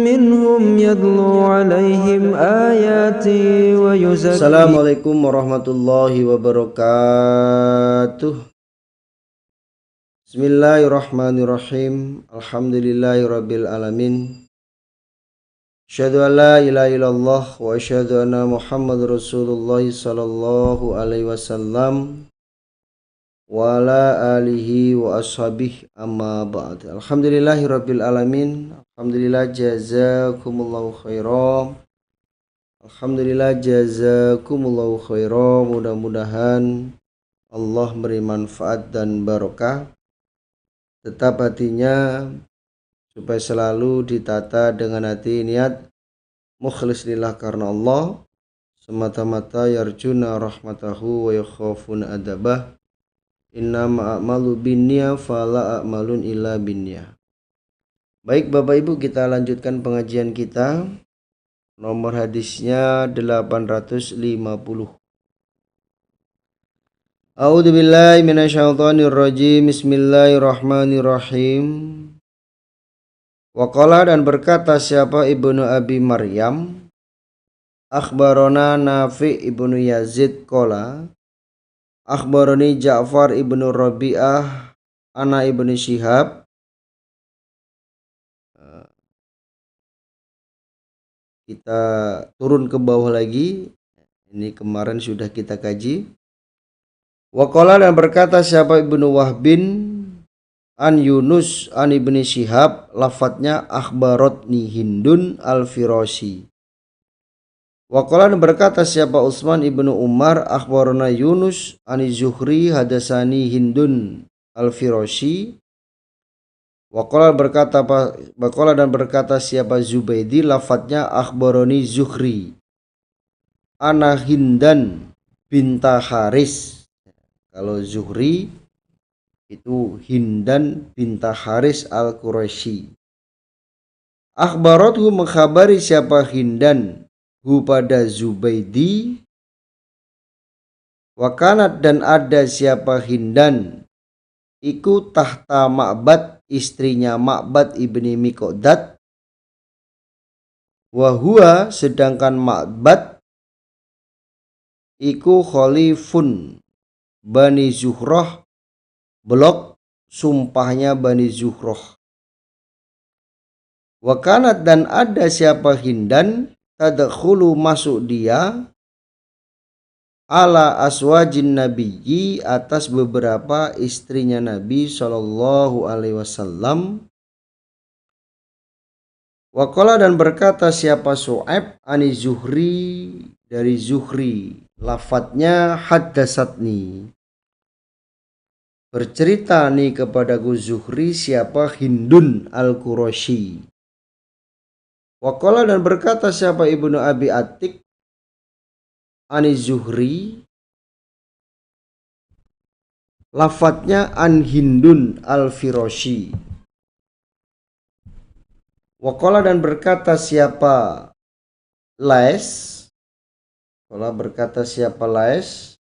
منهم يتلو عليهم آياتي ويزكيهم. Assalamualaikum warahmatullahi wabarakatuh. Bismillahirrahmanirrahim. Alhamdulillahirabbil alamin. Asyhadu an la ilaha illallah wa asyhadu anna Muhammadar Rasulullah sallallahu alaihi wasallam wa ala alihi wa ashabihi amma ba'd. Alhamdulillahirabbil alamin. Alhamdulillah jazakumullahu khairan. Alhamdulillah jazakumullahu khairan. Mudah-mudahan Allah beri manfaat dan barokah tetap hatinya, supaya selalu ditata dengan hati niat mukhlis lillah karena Allah, semata-mata yarjuna rahmatahu wa yakhafuna adabah. Innama a'malu binniyah fala a'malun illa binniyah. Baik Bapak Ibu, kita lanjutkan pengajian kita. Nomor hadisnya 850. A'udzubillahi minasyaitonirrajim. Bismillahirrahmanirrahim. Waqala, dan berkata siapa Ibnu Abi Maryam, akhbarona Nafi ibnu Yazid qala akhbaroni Ja'far ibnu Rabi'ah ana ibnu Syihab. Kita turun ke bawah lagi. Ini kemarin sudah kita kaji. Waqala, dan berkata siapa Ibnu Wahbin an Yunus an ibni Syihab, lafadznya akhbarotni Hindun al-Firasi. Waqala, dan berkata siapa Utsman ibnu Umar akhbarona Yunus an Zuhri hadasani Hindun al-Firasi. Waqala, dan berkata siapa Zubaidi, lafadznya akhbaroni Zuhri ana Hindan binta Haris. Kalau Zuhri itu Hindan binta Haris al-Quraisy. Akhbarothu, mengkhabari siapa Hindan hu pada Zubaidi. Wakanat, dan ada siapa Hindan iku tahta Ma'bad, istrinya Ma'bad ibni Miqdad. Wahua, sedangkan Ma'bad iku khalifun Bani Zuhrah, blok sumpahnya Bani Zuhrah. Wakanat, dan ada siapa Hindan tadkhulu, masuk dia ala aswajin nabiyyi, atas beberapa istrinya Nabi sallallahu alaihi wasallam. Waqala, dan berkata siapa Su'aib ani Zuhri, dari Zuhri, lafadznya haddasatni, bercerita nih kepadaku Zuhri siapa Hindun al-Quraisy. Waqala, dan berkata siapa Ibnu Abi Atik ani Zuhri, lafadznya an Hindun al-Firasi. Waqala, dan berkata siapa Lais. Waqala, berkata siapa Lais,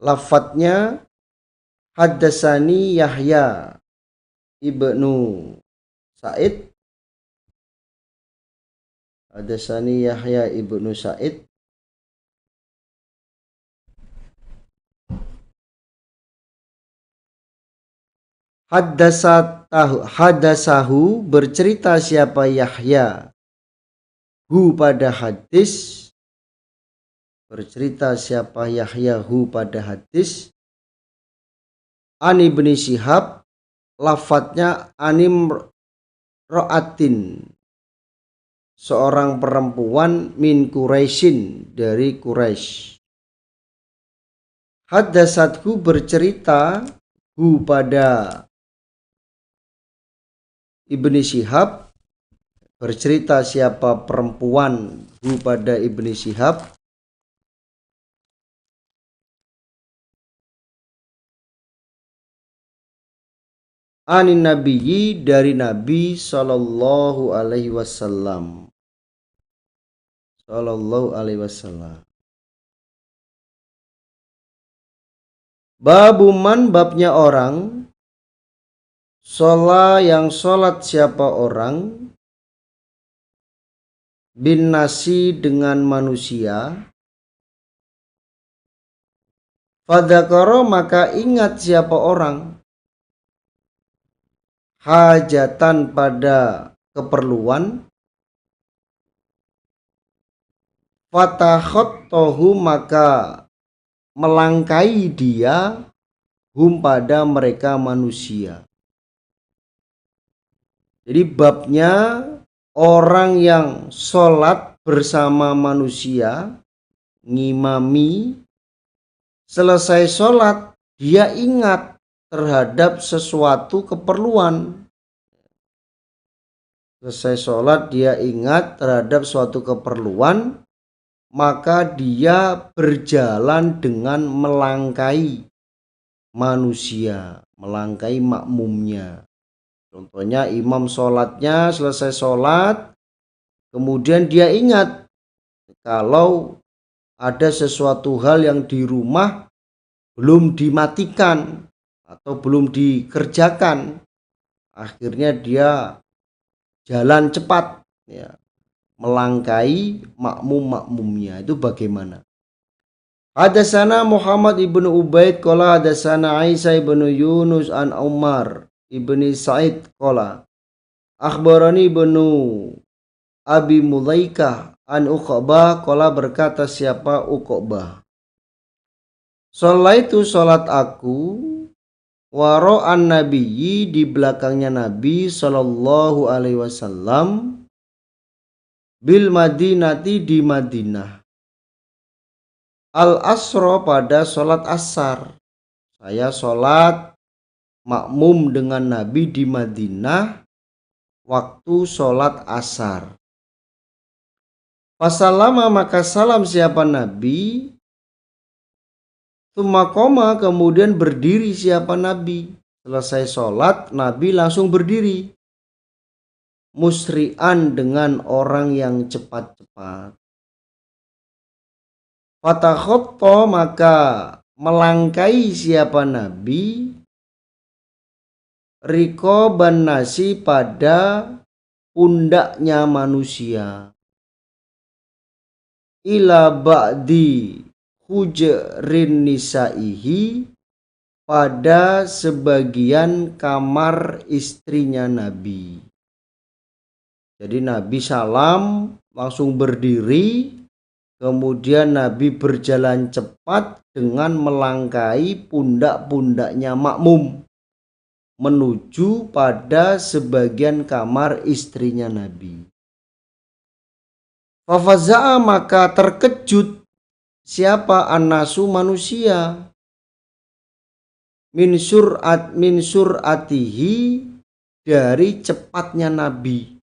lafadznya haddasani Yahya ibnu Sa'id. Haddasani Yahya ibnu Sa'id. Hadasahu, bercerita siapa Yahya hu pada hadis. Bercerita siapa Yahya hu pada hadis. Ani ibni Syihab, lafadznya anim ro'atin, seorang perempuan min Quraisyin, dari Quraisy. Hadasathu, bercerita hu pada Ibni Syihab, bercerita siapa perempuan hu pada Ibni Syihab. Anin nabiyyi, dari Nabi sallallahu alaihi wasallam. Sallallahu alaihi wasallam. Babu man, babnya orang yang sholat siapa orang bin nasi dengan manusia, fadzakara maka ingat siapa orang hajatan pada keperluan, fatakhotohu maka melangkai dia hum pada mereka manusia. Jadi babnya orang yang sholat bersama manusia, ngimami, selesai sholat dia ingat terhadap sesuatu keperluan. Selesai sholat dia ingat terhadap suatu keperluan, maka dia berjalan dengan melangkai manusia, melangkai makmumnya. Contohnya imam sholatnya selesai sholat, kemudian dia ingat kalau ada sesuatu hal yang di rumah belum dimatikan atau belum dikerjakan, akhirnya dia jalan cepat, ya, melangkai makmum-makmumnya. Itu bagaimana? Hadatsana Muhammad ibnu Ubaid qala hadatsana Aisyah ibnu Yunus an Umar ibni Sa'id qala akhbarani ibnu Abi Mulaikah an Uqbah qala berkata siapa Uqbah, Sholaitu sholat aku waro'an nabiyyi di belakangnya Nabi sallallahu alaihi wasallam bil Madinati di Madinah, al asro pada sholat asar. Saya sholat makmum dengan Nabi di Madinah waktu sholat asar. Fasalama maka salam siapa Nabi, tumakoma kemudian berdiri siapa Nabi. Selesai sholat Nabi langsung berdiri, musri'an dengan orang yang cepat-cepat. Fatakhoto maka melangkai siapa Nabi, rikoban nasi pada pundaknya manusia, ila ba'di hujrin nisaihi pada sebagian kamar istrinya Nabi. Jadi Nabi salam langsung berdiri, kemudian Nabi berjalan cepat dengan melangkai pundak-pundaknya makmum menuju pada sebagian kamar istrinya Nabi. Fafaza'a maka terkejut siapa annasu manusia, min sur'atihi dari cepatnya Nabi.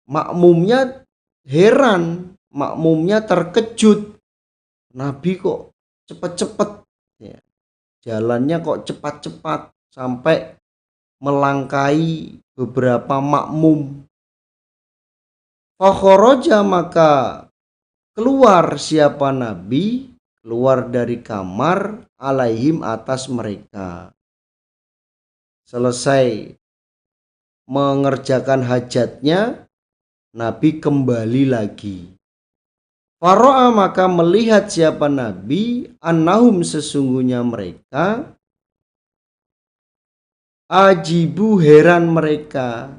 Makmumnya heran, makmumnya terkejut, Nabi kok cepat-cepat, ya, jalannya kok cepat-cepat sampai melangkai beberapa makmum. Fakhoroja maka keluar siapa Nabi, keluar dari kamar, alaihim atas mereka. Selesai mengerjakan hajatnya, Nabi kembali lagi. Faro'a maka melihat siapa Nabi, annahum sesungguhnya mereka, ajibu heran mereka,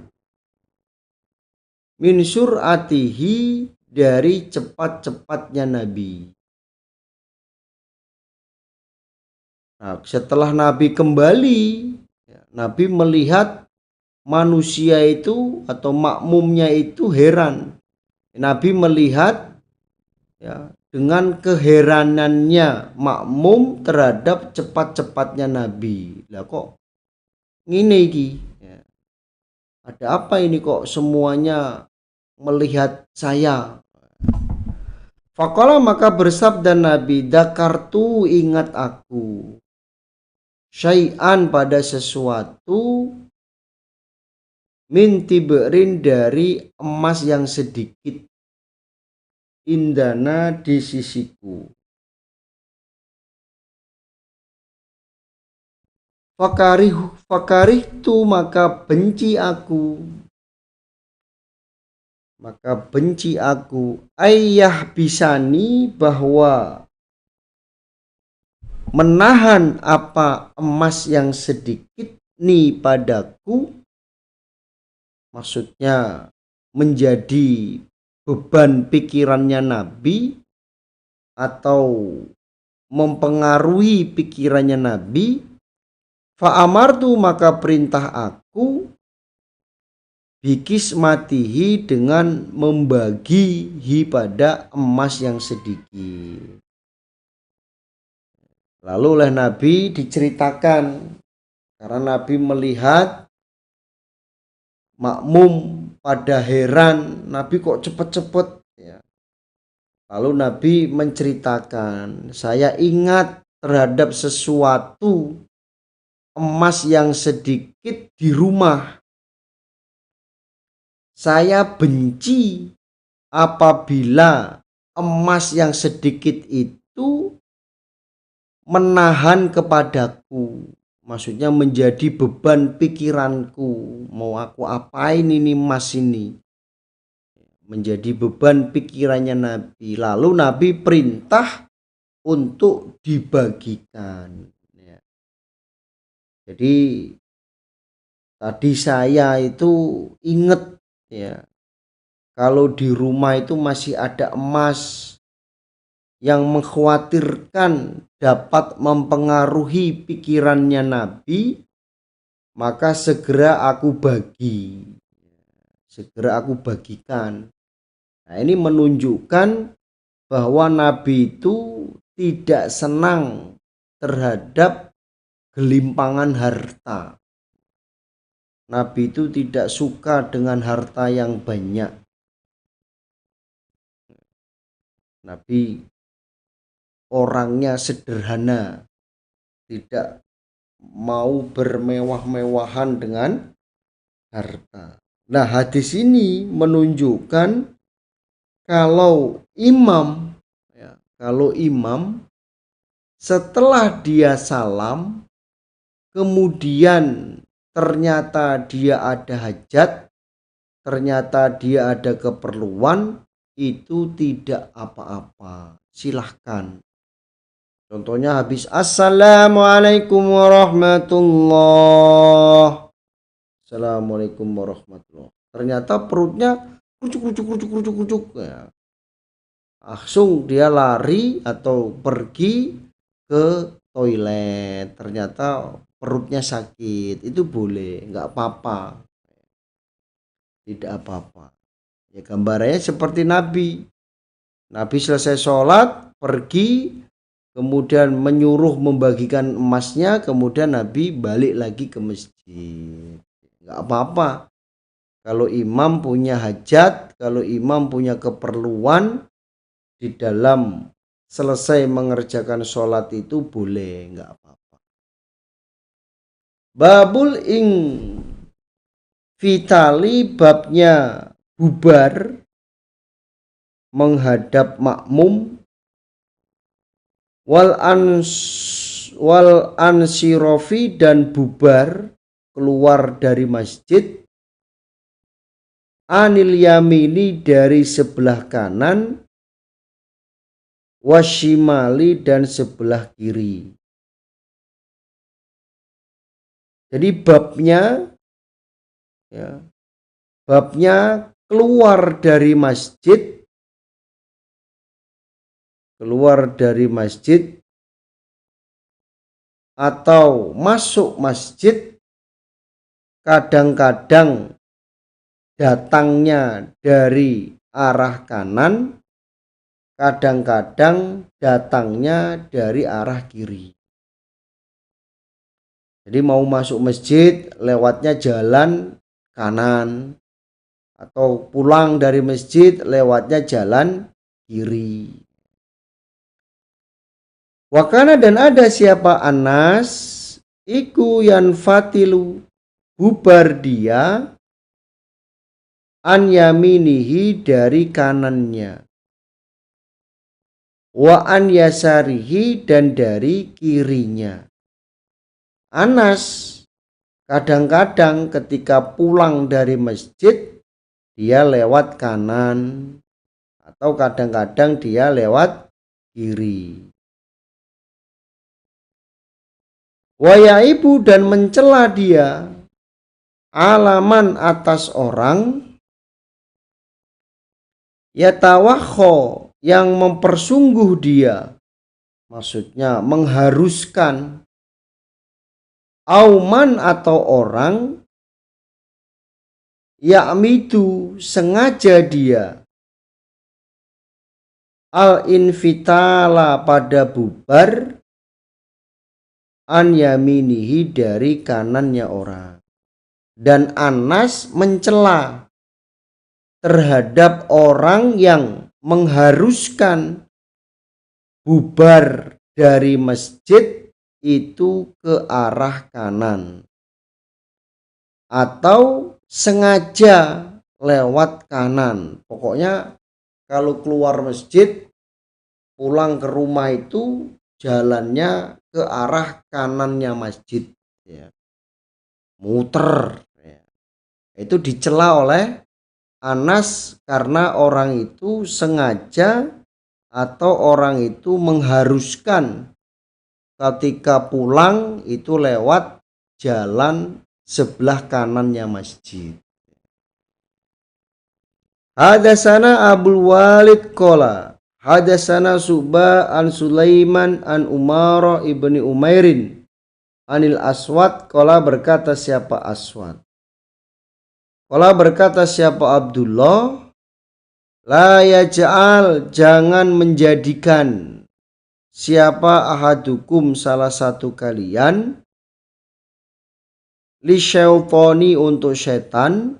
min sur'atihi dari cepat-cepatnya Nabi. Nah, setelah Nabi kembali, Nabi melihat manusia itu atau makmumnya itu heran. Nabi melihat, ya, dengan keheranannya makmum terhadap cepat-cepatnya Nabi. Lah kok ngene iki, ya, ada apa ini kok semuanya melihat saya? Faqala maka bersabda Nabi, dakartu ingat aku, syai'an pada sesuatu, min tibrin dari emas yang sedikit, indana di sisiku. Fakarihtu maka benci aku. Maka benci aku. Ayah bisani bahwa menahan apa emas yang sedikit ni padaku. Maksudnya menjadi beban pikirannya Nabi atau mempengaruhi pikirannya Nabi. Fa'amartu maka perintah aku bikis matihi dengan membagihi pada emas yang sedikit. Lalu oleh Nabi diceritakan karena Nabi melihat makmum pada heran, Nabi kok cepet-cepet ya. Lalu Nabi menceritakan, saya ingat terhadap sesuatu emas yang sedikit di rumah. Saya benci apabila emas yang sedikit itu menahan kepadaku. Maksudnya menjadi beban pikiranku. Mau aku apain ini emas ini? Menjadi beban pikirannya Nabi. Lalu Nabi perintah untuk dibagikan. Jadi tadi saya itu ingat ya, kalau di rumah itu masih ada emas yang mengkhawatirkan dapat mempengaruhi pikirannya Nabi, maka segera aku bagi, segera aku bagikan. Nah, ini menunjukkan bahwa Nabi itu tidak senang terhadap gelimpangan harta. Nabi itu tidak suka dengan harta yang banyak. Nabi orangnya sederhana, tidak mau bermewah-mewahan dengan harta. Nah, hadis ini menunjukkan kalau imam setelah dia salam kemudian ternyata dia ada hajat, ternyata dia ada keperluan, itu tidak apa-apa, silahkan. Contohnya habis assalamualaikum warahmatullah, assalamualaikum warahmatullah, ternyata perutnya kucuk ya. Langsung dia lari atau pergi ke toilet, ternyata perutnya sakit, itu boleh, nggak apa-apa, tidak apa-apa. Ya gambarannya seperti Nabi selesai sholat pergi, kemudian menyuruh membagikan emasnya, kemudian Nabi balik lagi ke masjid, nggak apa-apa. Kalau imam punya hajat, kalau imam punya keperluan di dalam selesai mengerjakan sholat itu boleh, nggak apa-apa. Babul ing vitali, babnya bubar menghadap makmum, wal ansirofi dan bubar keluar dari masjid, anil yamini dari sebelah kanan, wasyimali dan sebelah kiri. Jadi babnya keluar dari masjid atau masuk masjid, kadang-kadang datangnya dari arah kanan, kadang-kadang datangnya dari arah kiri. Jadi mau masuk masjid lewatnya jalan kanan, atau pulang dari masjid lewatnya jalan kiri. Wakana dan ada siapa Anas iku yanfatilu, bubar dia, an yaminihi dari kanannya, wa an yasarihi dan dari kirinya. Anas kadang-kadang ketika pulang dari masjid dia lewat kanan atau kadang-kadang dia lewat kiri. Wayaibu dan mencela dia alaman atas orang yatawakho yang mempersungguh dia, maksudnya mengharuskan, auman atau orang ya'midu sengaja dia, al-infitala pada bubar, an yaminihi dari kanannya orang. Dan Anas mencela terhadap orang yang mengharuskan bubar dari masjid itu ke arah kanan atau sengaja lewat kanan. Pokoknya kalau keluar masjid pulang ke rumah itu jalannya ke arah kanannya masjid, ya. Muter, ya. Itu dicela oleh Anas karena orang itu sengaja atau orang itu mengharuskan ketika pulang itu lewat jalan sebelah kanannya masjid. Hadasana Abul Walid qala hadasana Suba an Sulaiman an Umar ibni Umairin anil Aswad qala berkata siapa Aswad. Qala berkata siapa Abdullah, la yaj'al jangan menjadikan siapa ahadukum salah satu kalian li syaitani untuk setan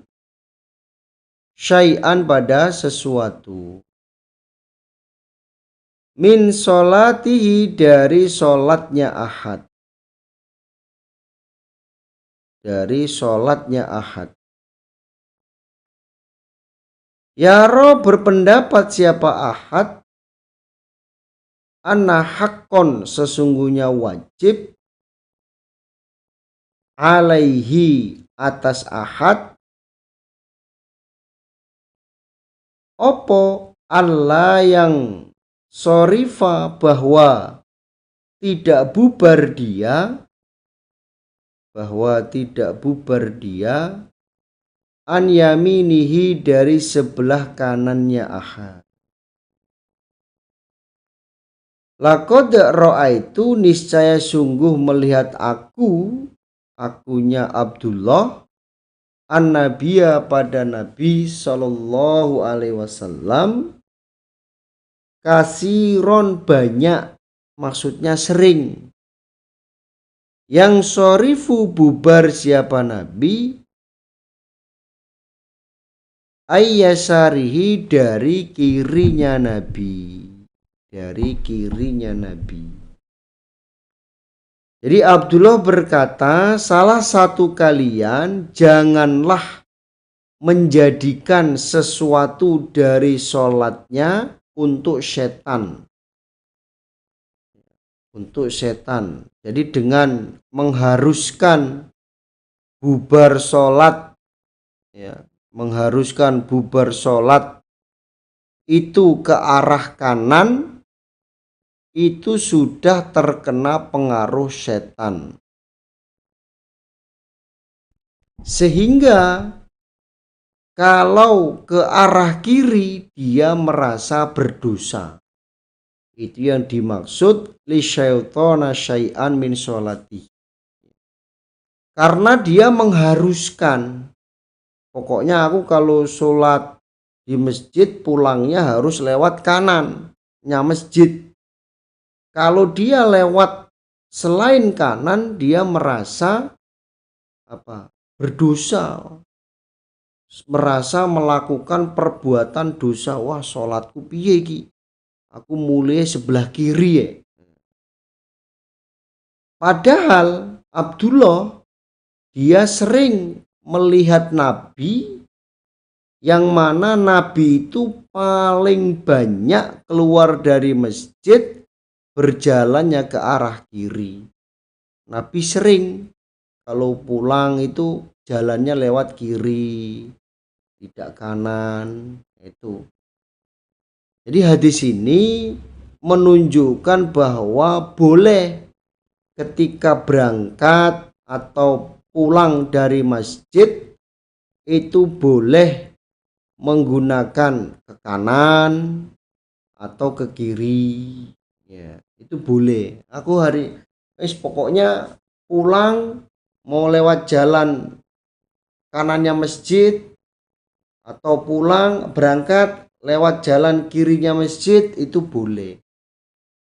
syai'an pada sesuatu min solatihi dari solatnya ahad, dari solatnya ahad. Yaro berpendapat siapa ahad anna haqqon sesungguhnya wajib alaihi atas ahad opo Allah yang sorifa bahwa tidak bubar dia, bahwa tidak bubar dia an yaminihi dari sebelah kanannya ahad. Laqad ra'aitu niscaya sungguh melihat akunya Abdullah an-nabiyya pada Nabi sallallahu alaihi wasallam kasiron banyak, maksudnya sering, yang sorifu bubar siapa Nabi ayyasarihi dari kirinya Nabi, dari kirinya Nabi. Jadi Abdullah berkata, salah satu kalian janganlah menjadikan sesuatu dari sholatnya untuk setan. Untuk setan. Jadi dengan mengharuskan bubar sholat, ya, mengharuskan bubar sholat itu ke arah kanan, itu sudah terkena pengaruh setan. Sehingga kalau ke arah kiri dia merasa berdosa. Itu yang dimaksud li syaitana syai'an min sholati. Karena dia mengharuskan, pokoknya aku kalau sholat di masjid pulangnya harus lewat kanannya masjid. Kalau dia lewat selain kanan, dia merasa berdosa, merasa melakukan perbuatan dosa. Wah, sholatku piye iki? Aku mulai sebelah kiri ya. Padahal Abdullah dia sering melihat Nabi, yang mana Nabi itu paling banyak keluar dari masjid berjalannya ke arah kiri. Nabi sering kalau pulang itu jalannya lewat kiri, tidak kanan. Itu. Jadi hadis ini menunjukkan bahwa boleh ketika berangkat atau pulang dari masjid itu boleh menggunakan ke kanan atau ke kiri. Ya, itu boleh. Aku pokoknya pulang mau lewat jalan kanannya masjid atau pulang berangkat lewat jalan kirinya masjid itu boleh.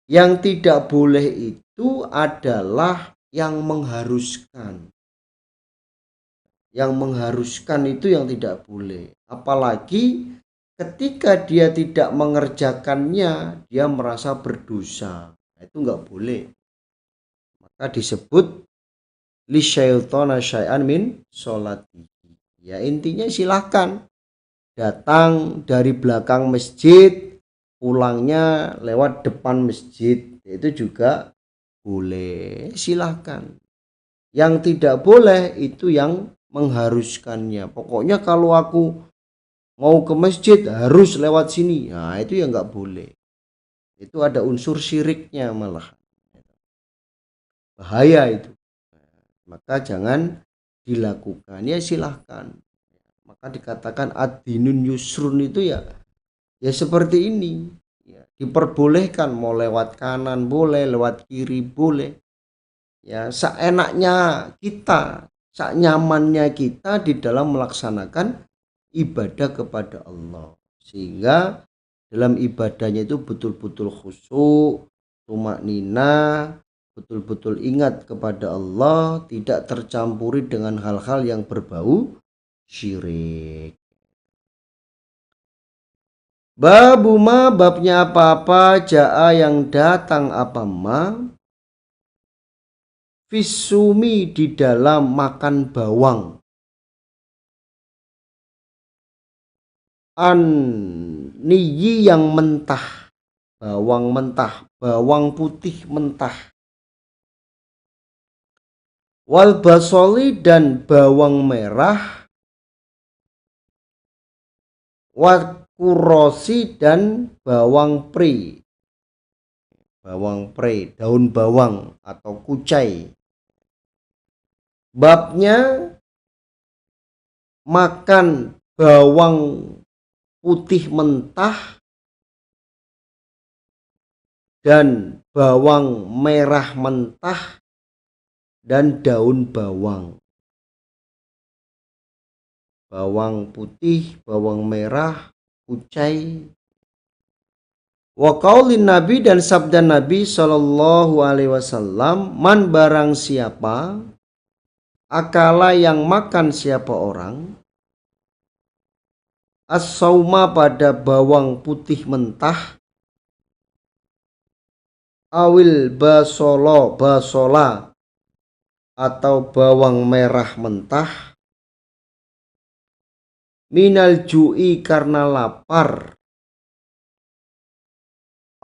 Yang tidak boleh itu adalah yang mengharuskan. Yang mengharuskan itu yang tidak boleh. Apalagi ketika dia tidak mengerjakannya, dia merasa berdosa. Nah, itu nggak boleh. Maka disebut li syaitana syai'an min sholati. Ya intinya silahkan datang dari belakang masjid, pulangnya lewat depan masjid, itu juga boleh, silahkan. Yang tidak boleh itu yang mengharuskannya. Pokoknya kalau aku mau ke masjid harus lewat sini, nah itu ya nggak boleh. Itu ada unsur syiriknya malah, bahaya itu. Maka jangan dilakukan, ya silahkan. Maka dikatakan ad-dinun yusrun itu ya seperti ini. Ya, diperbolehkan mau lewat kanan boleh, lewat kiri boleh. Ya, seenaknya kita, senyamannya kita di dalam melaksanakan ibadah kepada Allah. Sehingga dalam ibadahnya itu betul-betul khusyuk, tumaknina, betul-betul ingat kepada Allah, tidak tercampuri dengan hal-hal yang berbau syirik. Babu ma, babnya apa-apa, ja'a yang datang apa ma, fisumi di dalam makan bawang, an niyi yang mentah, bawang mentah, bawang putih mentah, wal basoli dan bawang merah, wal kurosi dan bawang pre, daun bawang atau kucai. Babnya makan bawang putih mentah dan bawang merah mentah dan daun bawang. Bawang putih, bawang merah, kucai. Wa qaulin Nabi dan sabda Nabi sallallahu alaihi wasallam, man barang siapa, akala yang makan siapa orang, as-sauma pada bawang putih mentah, awil basola atau bawang merah mentah, minal ju'i karena lapar,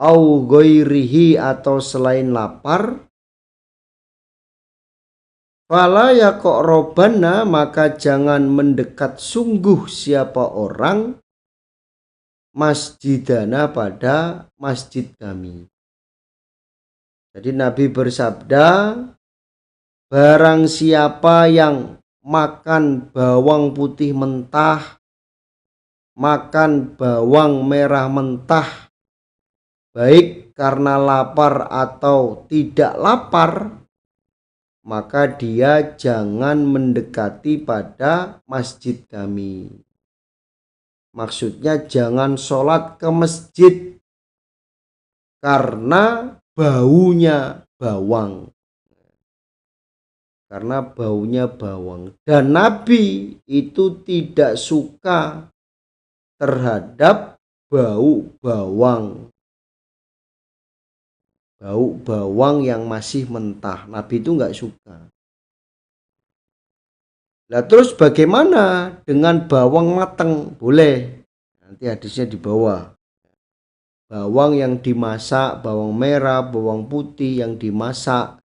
au ghairihi atau selain lapar, fala yaqrabana maka jangan mendekat sungguh siapa orang masjidana pada masjid kami. Jadi Nabi bersabda, barang siapa yang makan bawang putih mentah, makan bawang merah mentah, baik karena lapar atau tidak lapar, maka dia jangan mendekati pada masjid kami. Maksudnya jangan sholat ke masjid karena baunya bawang. Karena baunya bawang. Dan Nabi itu tidak suka terhadap bau bawang. Bau bawang yang masih mentah. Nabi itu nggak suka. Nah terus bagaimana dengan bawang matang? Boleh. Nanti hadisnya di bawah. Bawang yang dimasak, bawang merah, bawang putih yang dimasak,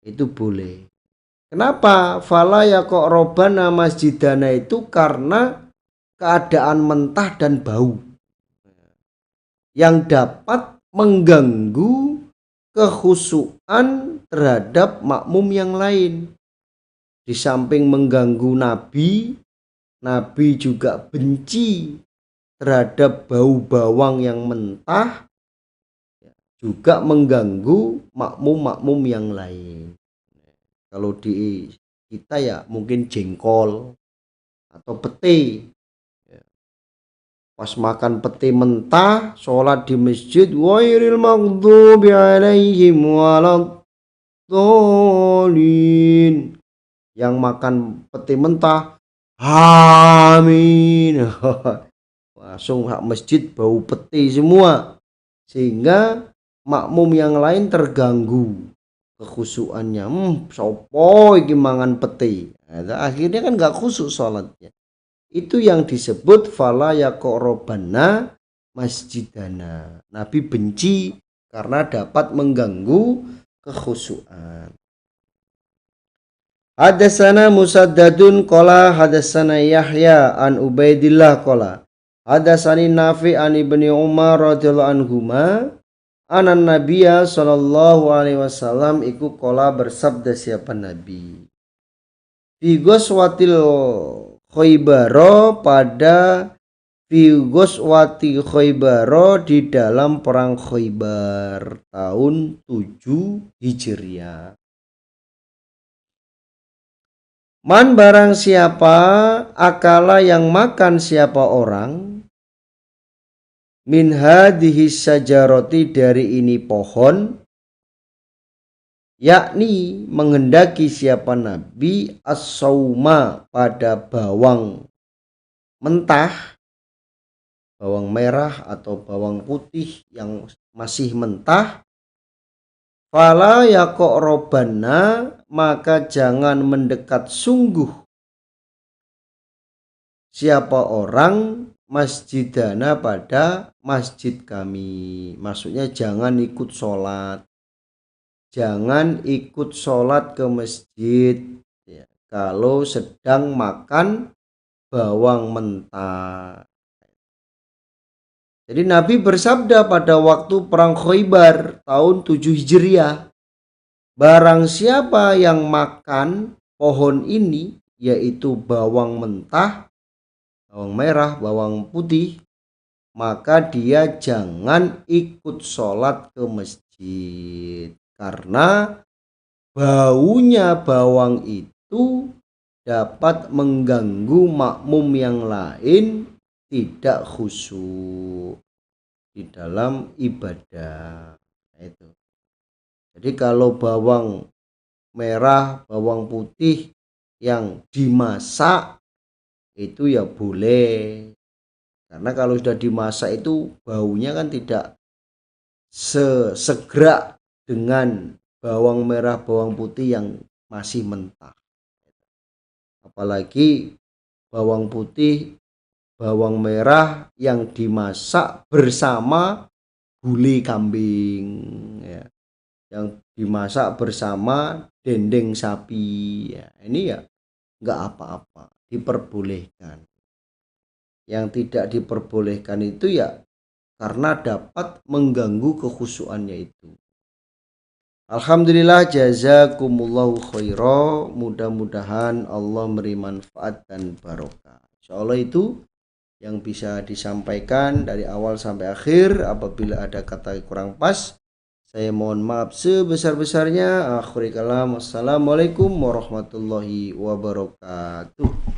itu boleh. Kenapa? Fala yaqrabana masjidana itu karena keadaan mentah dan bau yang dapat mengganggu kekhusyuan terhadap makmum yang lain. Di samping mengganggu Nabi, Nabi juga benci terhadap bau bawang yang mentah, juga mengganggu makmum-makmum yang lain. Kalau di kita ya mungkin jengkol atau pete. Pas makan pete mentah, sholat di masjid, wairil maghdubi alaihim waladdallin. Yang makan pete mentah, amin. Langsung hak masjid bau pete semua, sehingga makmum yang lain terganggu kekhusyuannya. Sopo iki mangan pete. Nah, akhirnya kan gak khusyuk sholatnya. Itu yang disebut fala yaqrabana masjidana. Nabi benci karena dapat mengganggu kekhusyuan. Hadatsana Musaddadun qala hadatsana Yahya an Ubaidillah qala hadatsani Nafi an Ibni Umar radhiyallahu anhuma anan Nabiyya sallallahu alaihi wasallam iku qala bersabda siapa Nabi fi ghazwatil Khaybaro pada fi ghazwati Khaybaro di dalam perang Khaybar tahun 7 Hijriah. Man barang siapa akala yang makan siapa orang min hadhihi sajaroti dari ini pohon, yakni menghendaki siapa Nabi as-sauma pada bawang mentah, bawang merah atau bawang putih yang masih mentah, fala yaqrabana maka jangan mendekat sungguh siapa orang masjidana pada masjid kami. Maksudnya jangan ikut sholat, jangan ikut sholat ke masjid ya, kalau sedang makan bawang mentah. Jadi Nabi bersabda pada waktu perang Khaybar tahun 7 Hijriah, barang siapa yang makan pohon ini, yaitu bawang mentah, bawang merah, bawang putih, maka dia jangan ikut sholat ke masjid. Karena baunya bawang itu dapat mengganggu makmum yang lain tidak khusyuk di dalam ibadah. Itu. Jadi kalau bawang merah, bawang putih yang dimasak itu ya boleh. Karena kalau sudah dimasak itu baunya kan tidak sesegera dengan bawang merah, bawang putih yang masih mentah. Apalagi bawang putih, bawang merah yang dimasak bersama gulai kambing ya, yang dimasak bersama dendeng sapi ya, ini ya nggak apa-apa, diperbolehkan. Yang tidak diperbolehkan itu ya karena dapat mengganggu kekhusyuannya itu. Alhamdulillah, jazakumullahu khaira. Mudah-mudahan Allah memberi manfaat dan barokah. Insyaallah itu yang bisa disampaikan dari awal sampai akhir. Apabila ada kata kurang pas, saya mohon maaf sebesar-besarnya. Akhirul kalam. Wassalamualaikum warahmatullahi wabarakatuh.